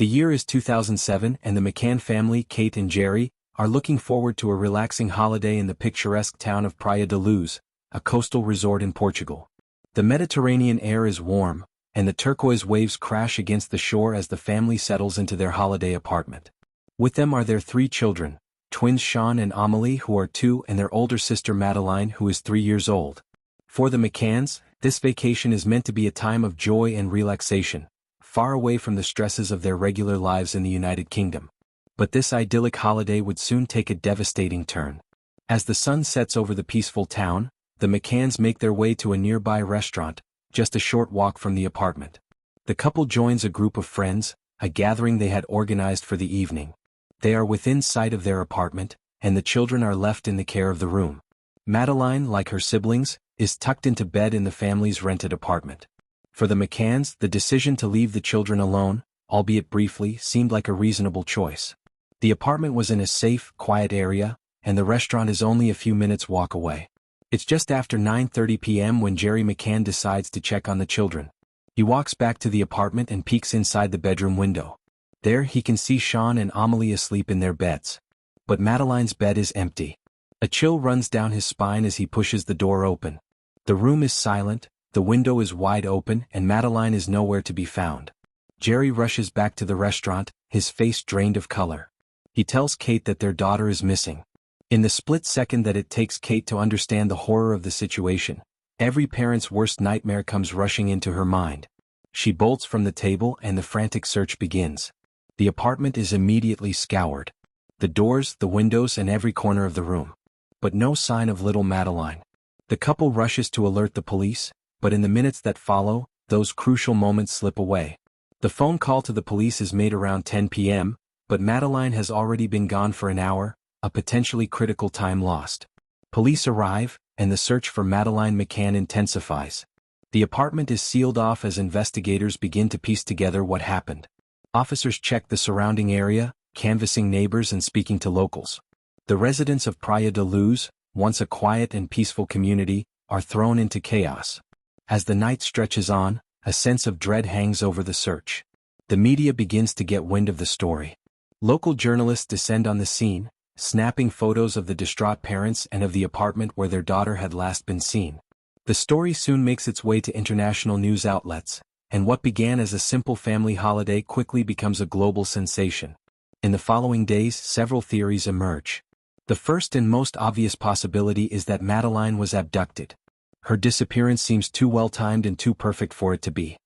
The year is 2007 and the McCann family, Kate and Jerry, are looking forward to a relaxing holiday in the picturesque town of Praia da Luz, a coastal resort in Portugal. The Mediterranean air is warm, and the turquoise waves crash against the shore as the family settles into their holiday apartment. With them are their 3 children, twins Sean and Amelie who are 2 and their older sister Madeleine who is 3 years old. For the McCanns, this vacation is meant to be a time of joy and relaxation, far away from the stresses of their regular lives in the United Kingdom. But this idyllic holiday would soon take a devastating turn. As the sun sets over the peaceful town, the McCanns make their way to a nearby restaurant, just a short walk from the apartment. The couple joins a group of friends, a gathering they had organized for the evening. They are within sight of their apartment, and the children are left in the care of the room. Madeleine, like her siblings, is tucked into bed in the family's rented apartment. For the McCanns, the decision to leave the children alone, albeit briefly, seemed like a reasonable choice. The apartment was in a safe, quiet area, and the restaurant is only a few minutes' walk away. It's just after 9:30 p.m. when Jerry McCann decides to check on the children. He walks back to the apartment and peeks inside the bedroom window. There he can see Sean and Amelie asleep in their beds. But Madeleine's bed is empty. A chill runs down his spine as he pushes the door open. The room is silent, the window is wide open, and Madeleine is nowhere to be found. Jerry rushes back to the restaurant, his face drained of color. He tells Kate that their daughter is missing. In the split second that it takes Kate to understand the horror of the situation, every parent's worst nightmare comes rushing into her mind. She bolts from the table and the frantic search begins. The apartment is immediately scoured. The doors, the windows, and every corner of the room. But no sign of little Madeleine. The couple rushes to alert the police, but in the minutes that follow, those crucial moments slip away. The phone call to the police is made around 10 p.m., but Madeleine has already been gone for an hour, a potentially critical time lost. Police arrive, and the search for Madeleine McCann intensifies. The apartment is sealed off as investigators begin to piece together what happened. Officers check the surrounding area, canvassing neighbors and speaking to locals. The residents of Praia da Luz, once a quiet and peaceful community, are thrown into chaos. As the night stretches on, a sense of dread hangs over the search. The media begins to get wind of the story. Local journalists descend on the scene, snapping photos of the distraught parents and of the apartment where their daughter had last been seen. The story soon makes its way to international news outlets, and what began as a simple family holiday quickly becomes a global sensation. In the following days, several theories emerge. The first and most obvious possibility is that Madeleine was abducted. Her disappearance seems too well-timed and too perfect for it to be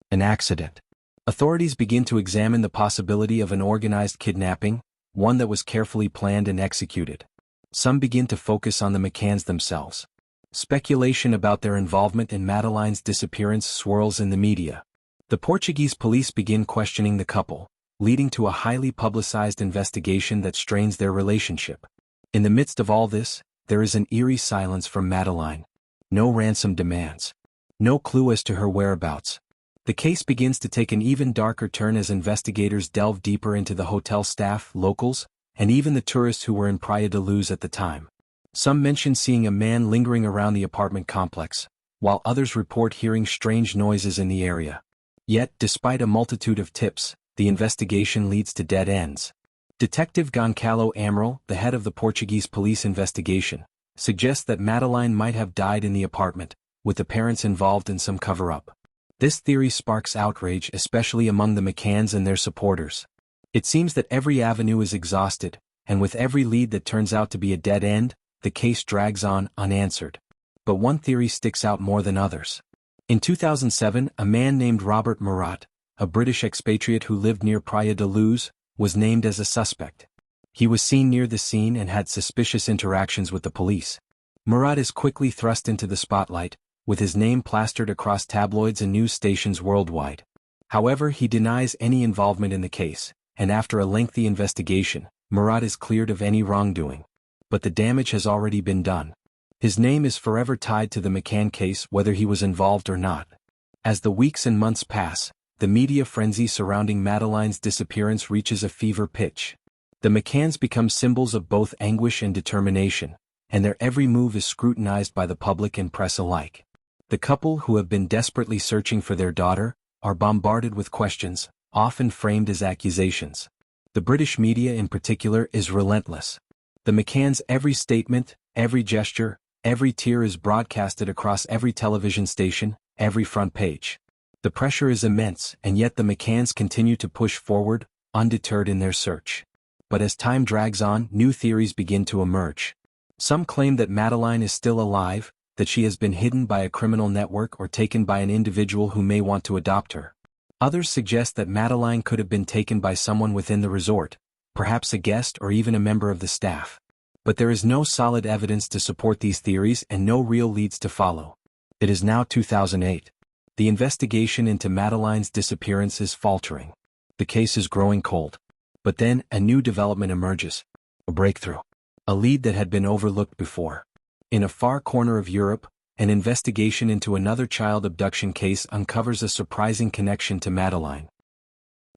an accident. Authorities begin to examine the possibility of an organized kidnapping, one that was carefully planned and executed. Some begin to focus on the McCanns themselves. Speculation about their involvement in Madeleine's disappearance swirls in the media. The Portuguese police begin questioning the couple, leading to a highly publicized investigation that strains their relationship. In the midst of all this, there is an eerie silence from Madeleine. No ransom demands. No clue as to her whereabouts. The case begins to take an even darker turn as investigators delve deeper into the hotel staff, locals, and even the tourists who were in Praia da Luz at the time. Some mention seeing a man lingering around the apartment complex, while others report hearing strange noises in the area. Yet, despite a multitude of tips, the investigation leads to dead ends. Detective Goncalo Amaral, the head of the Portuguese police investigation, suggests that Madeleine might have died in the apartment, with the parents involved in some cover-up. This theory sparks outrage, especially among the McCanns and their supporters. It seems that every avenue is exhausted, and with every lead that turns out to be a dead end, the case drags on unanswered. But one theory sticks out more than others. In 2007, a man named Robert Murat, a British expatriate who lived near Praia da Luz, was named as a suspect. He was seen near the scene and had suspicious interactions with the police. Murat is quickly thrust into the spotlight, with his name plastered across tabloids and news stations worldwide. However, he denies any involvement in the case, and after a lengthy investigation, Murat is cleared of any wrongdoing. But the damage has already been done. His name is forever tied to the McCann case whether he was involved or not. As the weeks and months pass, the media frenzy surrounding Madeleine's disappearance reaches a fever pitch. The McCanns become symbols of both anguish and determination, and their every move is scrutinized by the public and press alike. The couple, who have been desperately searching for their daughter, are bombarded with questions, often framed as accusations. The British media in particular is relentless. The McCann's every statement, every gesture, every tear is broadcasted across every television station, every front page. The pressure is immense, and yet the McCann's continue to push forward, undeterred in their search. But as time drags on, new theories begin to emerge. Some claim that Madeleine is still alive, that she has been hidden by a criminal network or taken by an individual who may want to adopt her. Others suggest that Madeleine could have been taken by someone within the resort, perhaps a guest or even a member of the staff. But there is no solid evidence to support these theories and no real leads to follow. It is now 2008. The investigation into Madeleine's disappearance is faltering. The case is growing cold. But then, a new development emerges. A breakthrough. A lead that had been overlooked before. In a far corner of Europe, an investigation into another child abduction case uncovers a surprising connection to Madeleine.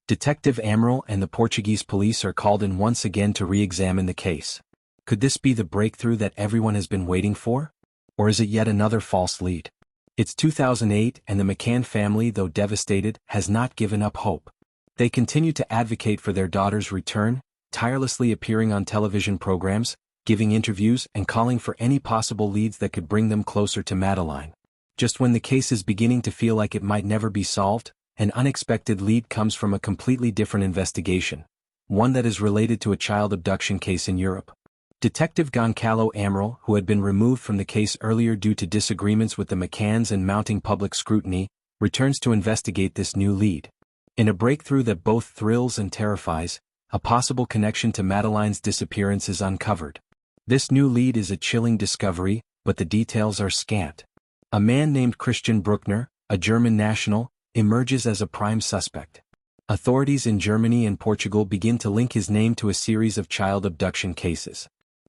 Detective Amaral and the Portuguese police are called in once again to re-examine the case. Could this be the breakthrough that everyone has been waiting for? Or is it yet another false lead? It's 2008 and the McCann family, though devastated, has not given up hope. They continue to advocate for their daughter's return, tirelessly appearing on television programs, giving interviews and calling for any possible leads that could bring them closer to Madeleine. Just when the case is beginning to feel like it might never be solved, an unexpected lead comes from a completely different investigation, one that is related to a child abduction case in Europe. Detective Goncalo Amaral, who had been removed from the case earlier due to disagreements with the McCanns and mounting public scrutiny, returns to investigate this new lead. In a breakthrough that both thrills and terrifies, a possible connection to Madeleine's disappearance is uncovered. This new lead is a chilling discovery, but the details are scant. A man named Christian Bruckner, a German national, emerges as a prime suspect. Authorities in Germany and Portugal begin to link his name to a series of child abduction cases.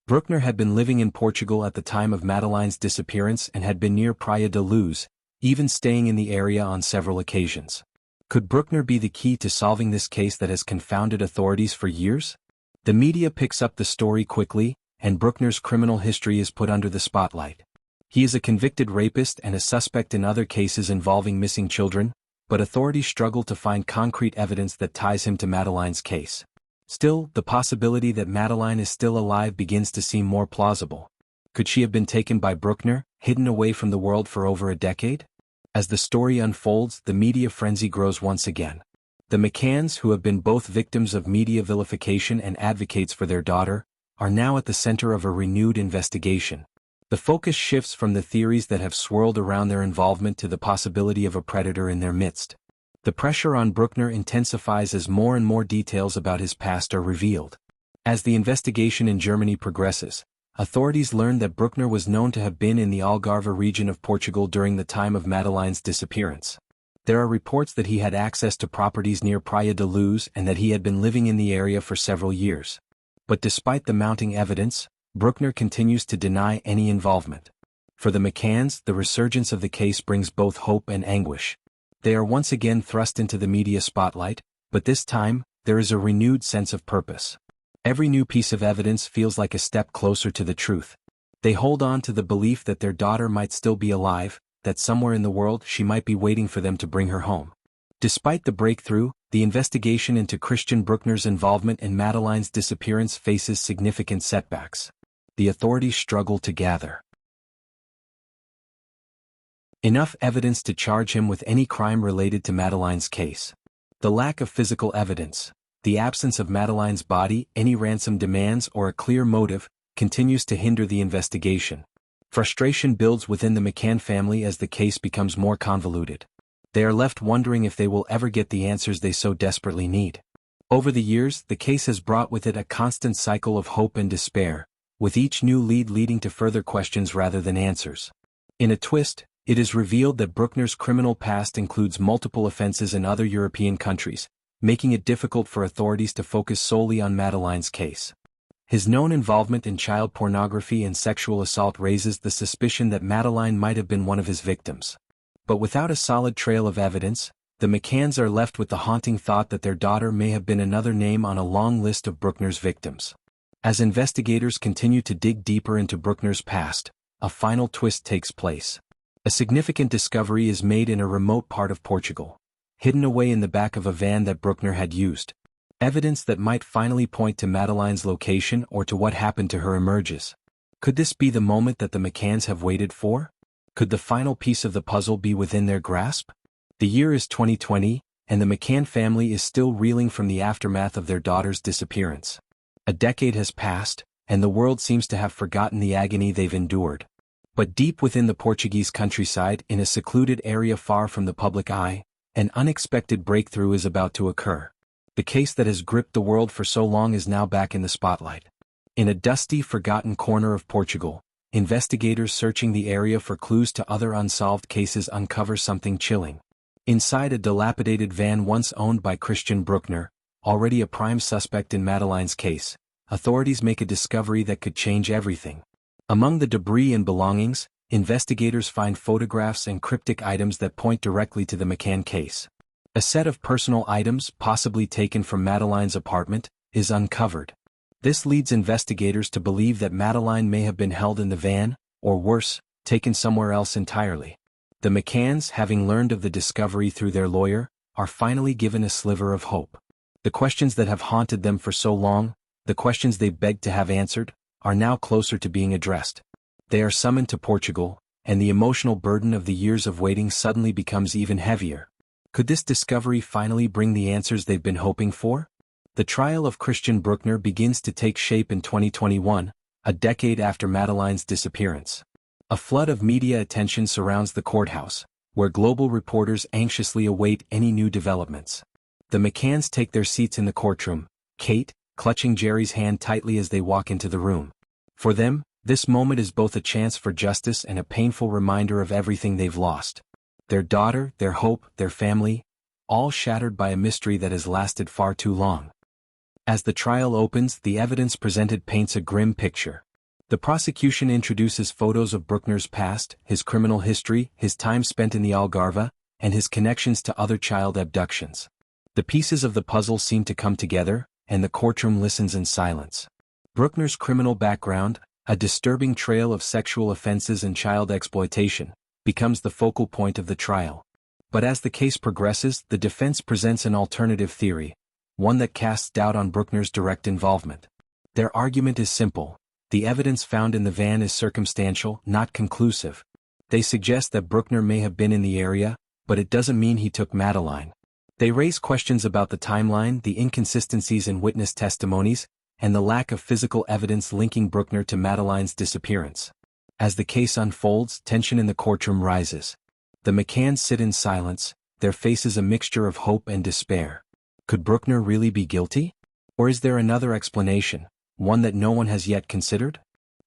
Bruckner had been living in Portugal at the time of Madeleine's disappearance and had been near Praia da Luz, even staying in the area on several occasions. Could Bruckner be the key to solving this case that has confounded authorities for years? The media picks up the story quickly, and Bruckner's criminal history is put under the spotlight. He is a convicted rapist and a suspect in other cases involving missing children, but authorities struggle to find concrete evidence that ties him to Madeleine's case. Still, the possibility that Madeleine is still alive begins to seem more plausible. Could she have been taken by Bruckner, hidden away from the world for over a decade? As the story unfolds, the media frenzy grows once again. The McCanns, who have been both victims of media vilification and advocates for their daughter, are now at the center of a renewed investigation. The focus shifts from the theories that have swirled around their involvement to the possibility of a predator in their midst. The pressure on Bruckner intensifies as more and more details about his past are revealed. As the investigation in Germany progresses, authorities learn that Bruckner was known to have been in the Algarve region of Portugal during the time of Madeleine's disappearance. There are reports that he had access to properties near Praia da Luz and that he had been living in the area for several years. But despite the mounting evidence, Bruckner continues to deny any involvement. For the McCanns, the resurgence of the case brings both hope and anguish. They are once again thrust into the media spotlight, but this time, there is a renewed sense of purpose. Every new piece of evidence feels like a step closer to the truth. They hold on to the belief that their daughter might still be alive, that somewhere in the world she might be waiting for them to bring her home. Despite the breakthrough, the investigation into Christian Bruckner's involvement in Madeleine's disappearance faces significant setbacks. The authorities struggle to gather enough evidence to charge him with any crime related to Madeleine's case. The lack of physical evidence, the absence of Madeleine's body, any ransom demands or a clear motive, continues to hinder the investigation. Frustration builds within the McCann family as the case becomes more convoluted. They are left wondering if they will ever get the answers they so desperately need. Over the years, the case has brought with it a constant cycle of hope and despair, with each new lead leading to further questions rather than answers. In a twist, it is revealed that Bruckner's criminal past includes multiple offenses in other European countries, making it difficult for authorities to focus solely on Madeleine's case. His known involvement in child pornography and sexual assault raises the suspicion that Madeleine might have been one of his victims. But without a solid trail of evidence, the McCanns are left with the haunting thought that their daughter may have been another name on a long list of Bruckner's victims. As investigators continue to dig deeper into Bruckner's past, a final twist takes place. A significant discovery is made in a remote part of Portugal. hidden away in the back of a van that Bruckner had used. Evidence that might finally point to Madeleine's location or to what happened to her emerges. Could this be the moment that the McCanns have waited for? Could the final piece of the puzzle be within their grasp? The year is 2020, and the McCann family is still reeling from the aftermath of their daughter's disappearance. A decade has passed, and the world seems to have forgotten the agony they've endured. But deep within the Portuguese countryside, in a secluded area far from the public eye, an unexpected breakthrough is about to occur. The case that has gripped the world for so long is now back in the spotlight. In a dusty, forgotten corner of Portugal, investigators searching the area for clues to other unsolved cases uncover something chilling. Inside a dilapidated van once owned by Christian Bruckner, already a prime suspect in Madeleine's case, authorities make a discovery that could change everything. Among the debris and belongings, investigators find photographs and cryptic items that point directly to the McCann case. A set of personal items, possibly taken from Madeleine's apartment, is uncovered. This leads investigators to believe that Madeleine may have been held in the van, or worse, taken somewhere else entirely. The McCanns, having learned of the discovery through their lawyer, are finally given a sliver of hope. The questions that have haunted them for so long, the questions they begged to have answered, are now closer to being addressed. They are summoned to Portugal, and the emotional burden of the years of waiting suddenly becomes even heavier. Could this discovery finally bring the answers they've been hoping for? The trial of Christian Bruckner begins to take shape in 2021, a decade after Madeleine's disappearance. A flood of media attention surrounds the courthouse, where global reporters anxiously await any new developments. The McCanns take their seats in the courtroom, Kate, clutching Jerry's hand tightly as they walk into the room. For them, this moment is both a chance for justice and a painful reminder of everything they've lost. Their daughter, their hope, their family, all shattered by a mystery that has lasted far too long. As the trial opens, the evidence presented paints a grim picture. The prosecution introduces photos of Bruckner's past, his criminal history, his time spent in the Algarve, and his connections to other child abductions. The pieces of the puzzle seem to come together, and the courtroom listens in silence. Bruckner's criminal background, a disturbing trail of sexual offenses and child exploitation, becomes the focal point of the trial. But as the case progresses, the defense presents an alternative theory, one that casts doubt on Bruckner's direct involvement. Their argument is simple. The evidence found in the van is circumstantial, not conclusive. They suggest that Bruckner may have been in the area, but it doesn't mean he took Madeleine. They raise questions about the timeline, the inconsistencies in witness testimonies, and the lack of physical evidence linking Bruckner to Madeleine's disappearance. As the case unfolds, tension in the courtroom rises. The McCanns sit in silence, their faces a mixture of hope and despair. Could Bruckner really be guilty? Or is there another explanation, one that no one has yet considered?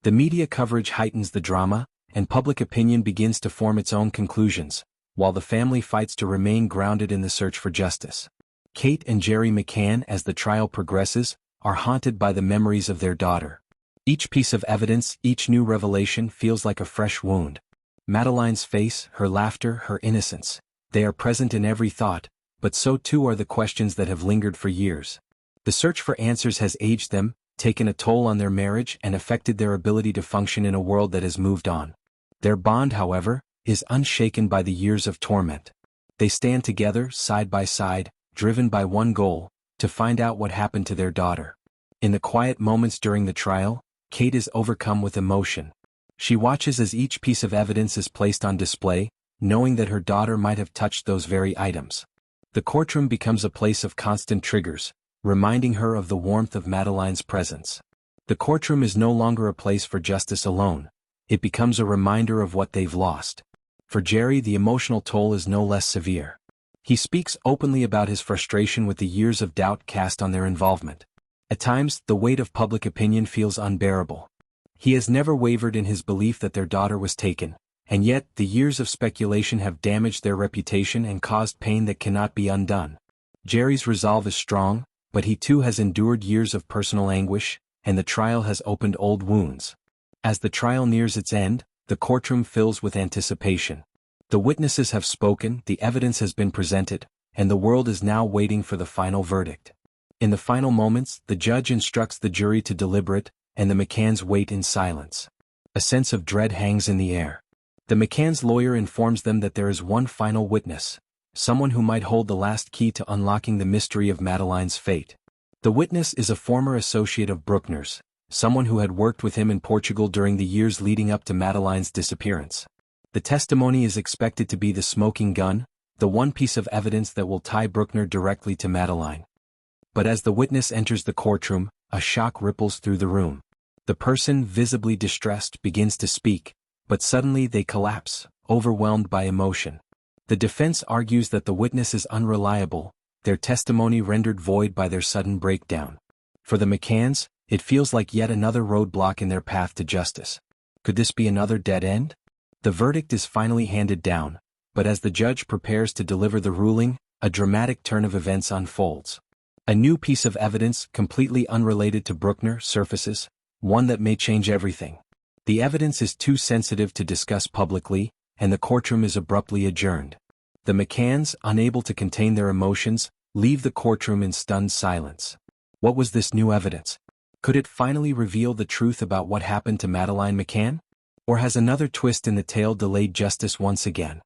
The media coverage heightens the drama, and public opinion begins to form its own conclusions, while the family fights to remain grounded in the search for justice. Kate and Jerry McCann, as the trial progresses, are haunted by the memories of their daughter. Each piece of evidence, each new revelation feels like a fresh wound. Madeleine's face, her laughter, her innocence, they are present in every thought, but so too are the questions that have lingered for years. The search for answers has aged them, taken a toll on their marriage, and affected their ability to function in a world that has moved on. Their bond, however, is unshaken by the years of torment. They stand together, side by side, driven by one goal, to find out what happened to their daughter. In the quiet moments during the trial, Kate is overcome with emotion. She watches as each piece of evidence is placed on display, knowing that her daughter might have touched those very items. The courtroom becomes a place of constant triggers, reminding her of the warmth of Madeleine's presence. The courtroom is no longer a place for justice alone. It becomes a reminder of what they've lost. For Jerry, the emotional toll is no less severe. He speaks openly about his frustration with the years of doubt cast on their involvement. At times, the weight of public opinion feels unbearable. He has never wavered in his belief that their daughter was taken, and yet the years of speculation have damaged their reputation and caused pain that cannot be undone. Jerry's resolve is strong, but he too has endured years of personal anguish, and the trial has opened old wounds. As the trial nears its end, the courtroom fills with anticipation. The witnesses have spoken, the evidence has been presented, and the world is now waiting for the final verdict. In the final moments, the judge instructs the jury to deliberate, and the McCanns wait in silence. A sense of dread hangs in the air. The McCanns' lawyer informs them that there is one final witness, someone who might hold the last key to unlocking the mystery of Madeleine's fate. The witness is a former associate of Bruckner's, someone who had worked with him in Portugal during the years leading up to Madeleine's disappearance. The testimony is expected to be the smoking gun, the one piece of evidence that will tie Bruckner directly to Madeleine. But as the witness enters the courtroom, a shock ripples through the room. The person, visibly distressed, begins to speak, but suddenly they collapse, overwhelmed by emotion. The defense argues that the witness is unreliable, their testimony rendered void by their sudden breakdown. For the McCanns, it feels like yet another roadblock in their path to justice. Could this be another dead end? The verdict is finally handed down, but as the judge prepares to deliver the ruling, a dramatic turn of events unfolds. A new piece of evidence, completely unrelated to Bruckner, surfaces, one that may change everything. The evidence is too sensitive to discuss publicly, and the courtroom is abruptly adjourned. The McCanns, unable to contain their emotions, leave the courtroom in stunned silence. What was this new evidence? Could it finally reveal the truth about what happened to Madeleine McCann? Or has another twist in the tale delayed justice once again?